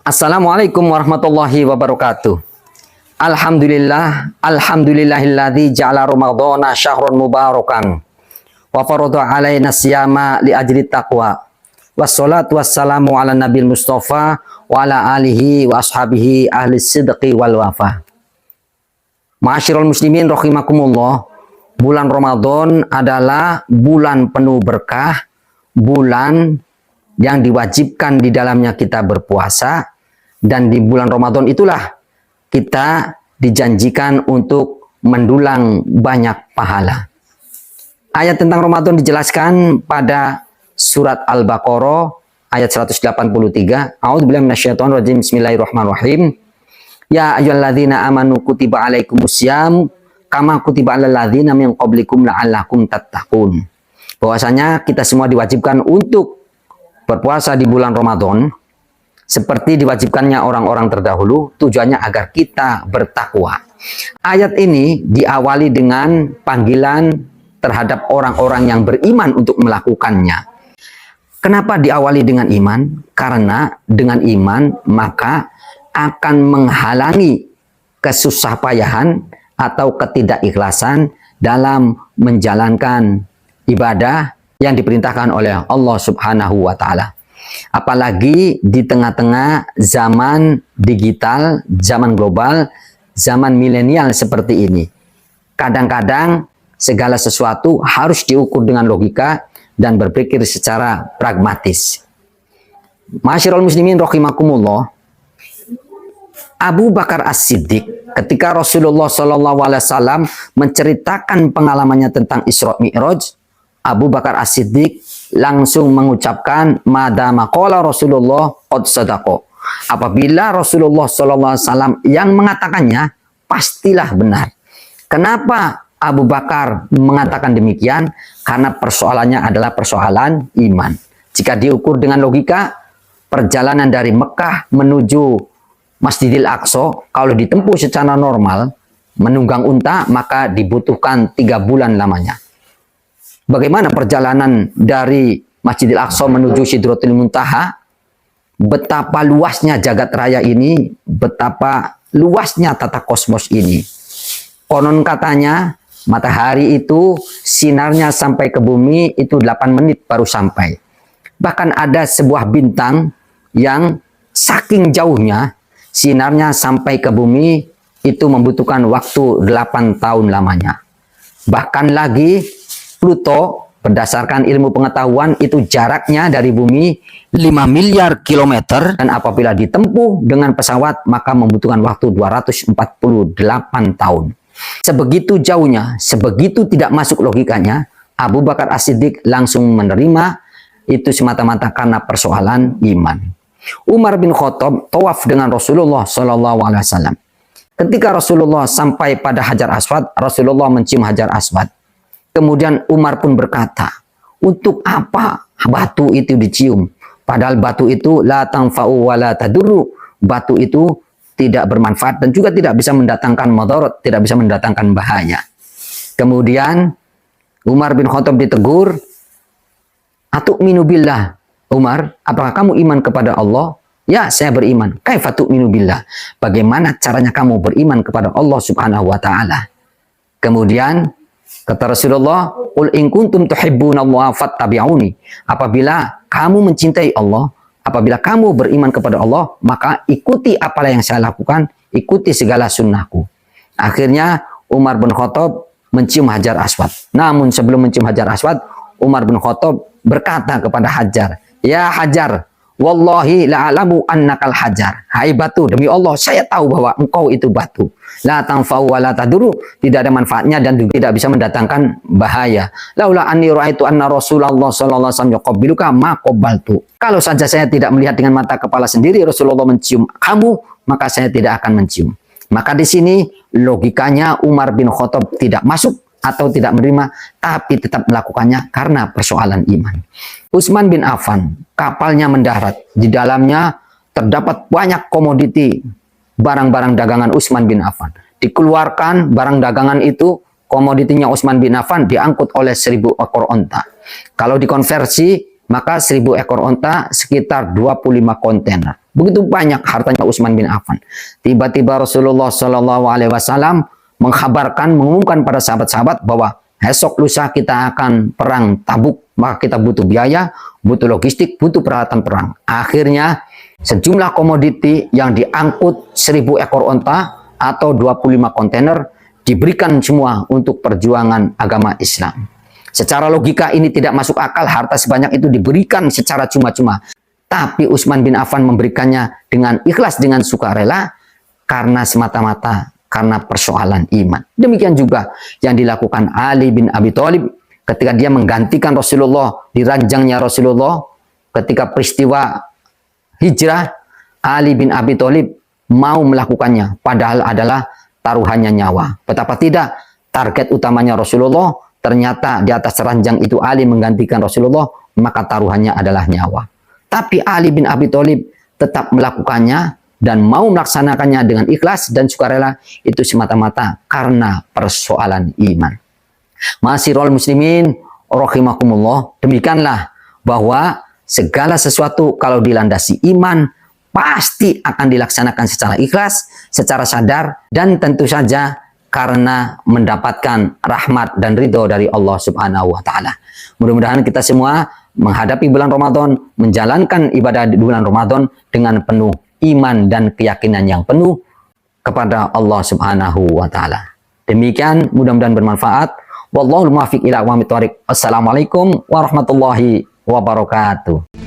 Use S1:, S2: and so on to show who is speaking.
S1: Assalamualaikum warahmatullahi wabarakatuh. Alhamdulillahilladzi ja'ala Ramadhana syahrun mubarakan wa farada alaina siyama li ajli taqwa. Wassalatu wassalamu ala nabil mustafa wa ala alihi wa ashabihi ahli sidqi wal wafa. Ma'asyiral muslimin rahimakumullah. Bulan Ramadan adalah bulan penuh berkah, bulan yang diwajibkan di dalamnya kita berpuasa, dan di bulan Ramadan itulah kita dijanjikan untuk mendulang banyak pahala. Ayat tentang Ramadan dijelaskan pada surat Al-Baqarah ayat 183. A'udzubillahi minasyaitonir rajim. Bismillahirrahmanirrahim. Ya ayyuhalladzina amanu kutiba alaikumusiyam kama kutiba alal ladzina min qablikum la'allakum tattaqun. Bahwasanya kita semua diwajibkan untuk berpuasa di bulan Ramadan seperti diwajibkannya orang-orang terdahulu, tujuannya agar kita bertakwa. Ayat ini diawali dengan panggilan terhadap orang-orang yang beriman untuk melakukannya. Kenapa diawali dengan iman? Karena dengan iman maka akan menghalangi kesusahpayahan atau ketidakikhlasan dalam menjalankan ibadah yang diperintahkan oleh Allah Subhanahu wa Ta'ala. Apalagi di tengah-tengah zaman digital, zaman global, zaman milenial seperti ini. Kadang-kadang segala sesuatu harus diukur dengan logika dan berpikir secara pragmatis. Ma'asyiral muslimin rahimakumullah. Abu Bakar As-Siddiq ketika Rasulullah SAW menceritakan pengalamannya tentang Isra Mi'raj, Abu Bakar As-Siddiq langsung mengucapkan madama qala Rasulullah qad sadaqo. Apabila Rasulullah SAW yang mengatakannya, pastilah benar. Kenapa Abu Bakar mengatakan demikian? Karena persoalannya adalah persoalan iman. Jika diukur dengan logika, perjalanan dari Mekah menuju Masjidil Aqsa, kalau ditempuh secara normal, menunggang unta, maka dibutuhkan 3 bulan lamanya. Bagaimana perjalanan dari Masjidil Aqsa menuju Sidratul Muntaha? Betapa luasnya jagat raya ini, betapa luasnya tata kosmos ini. Konon katanya, matahari itu sinarnya sampai ke bumi itu 8 menit baru sampai. Bahkan ada sebuah bintang yang saking jauhnya, sinarnya sampai ke bumi itu membutuhkan waktu 8 tahun lamanya. Bahkan lagi, Pluto berdasarkan ilmu pengetahuan itu jaraknya dari bumi 5 miliar kilometer, dan apabila ditempuh dengan pesawat maka membutuhkan waktu 248 tahun. Sebegitu jauhnya, sebegitu tidak masuk logikanya, Abu Bakar As-Siddiq langsung menerima itu semata-mata karena persoalan iman. Umar bin Khattab tawaf dengan Rasulullah SAW. Ketika Rasulullah sampai pada Hajar Aswad, Rasulullah mencium Hajar Aswad. Kemudian Umar pun berkata, untuk apa batu itu dicium? Padahal batu itu la tanfa'u wa la tadurru. Batu itu tidak bermanfaat dan juga tidak bisa mendatangkan madarat, tidak bisa mendatangkan bahaya. Kemudian Umar bin Khattab ditegur, atu'minu billah. Umar, apakah kamu iman kepada Allah? Ya, saya beriman. Kaifa tu'minu billah? Bagaimana caranya kamu beriman kepada Allah Subhanahu wa Ta'ala? Kemudian kata Rasulullah, "Qul in kuntum tuhibbunallaha fattabi'uni." Apabila kamu mencintai Allah, apabila kamu beriman kepada Allah, maka ikuti apa yang saya lakukan, ikuti segala sunnahku. Akhirnya Umar bin Khattab mencium Hajar Aswad. Namun sebelum mencium Hajar Aswad, Umar bin Khattab berkata kepada Hajar, "Ya Hajar, wallahi la'alamu annakal hajar." Hai batu, demi Allah saya tahu bahwa engkau itu batu. La tanfa'u wa la tadurru, tidak ada manfaatnya dan juga tidak bisa mendatangkan bahaya. Laula anni ra'aitu anna Rasulullah sallallahu alaihi wasallam yaqabbiluka ma qabbaltu. Kalau saja saya tidak melihat dengan mata kepala sendiri Rasulullah mencium kamu, maka saya tidak akan mencium. Maka di sini logikanya Umar bin Khattab tidak masuk atau tidak menerima, tapi tetap melakukannya karena persoalan iman. Utsman bin Affan, kapalnya mendarat. Di dalamnya terdapat banyak komoditi, barang-barang dagangan Utsman bin Affan. Dikeluarkan barang dagangan itu, komoditinya Utsman bin Affan diangkut oleh 1000 ekor onta. Kalau dikonversi maka 1000 ekor onta sekitar 25 kontainer. Begitu banyak hartanya Utsman bin Affan. Tiba-tiba Rasulullah Shallallahu Alaihi Wasallam mengumumkan pada sahabat-sahabat bahwa esok lusa kita akan perang Tabuk, maka kita butuh biaya, butuh logistik, butuh peralatan perang. Akhirnya sejumlah komoditi yang diangkut 1000 ekor onta atau 25 kontainer diberikan semua untuk perjuangan agama Islam. Secara logika ini tidak masuk akal, harta sebanyak itu diberikan secara cuma-cuma. Tapi Utsman bin Affan memberikannya dengan ikhlas, dengan sukarela, karena semata-mata karena persoalan iman. Demikian juga yang dilakukan Ali bin Abi Thalib ketika dia menggantikan Rasulullah di ranjangnya Rasulullah ketika peristiwa hijrah. Ali bin Abi Thalib mau melakukannya, padahal adalah taruhannya nyawa. Betapa tidak, target utamanya Rasulullah, ternyata di atas ranjang itu Ali menggantikan Rasulullah, maka taruhannya adalah nyawa. Tapi Ali bin Abi Thalib tetap melakukannya dan mau melaksanakannya dengan ikhlas dan sukarela, itu semata-mata karena persoalan iman. Ma'asyiral muslimin rahimakumullah, demikianlah bahwa segala sesuatu kalau dilandasi iman pasti akan dilaksanakan secara ikhlas, secara sadar, dan tentu saja karena mendapatkan rahmat dan ridho dari Allah Subhanahu wa Ta'ala. Mudah-mudahan kita semua menghadapi bulan Ramadan, menjalankan ibadah di bulan Ramadan dengan penuh iman dan keyakinan yang penuh kepada Allah Subhanahu wa Ta'ala. Demikian, mudah-mudahan bermanfaat. Wallahul muwaffiq ila aqwamit thoriq. Assalamualaikum warahmatullahi wabarakatuh.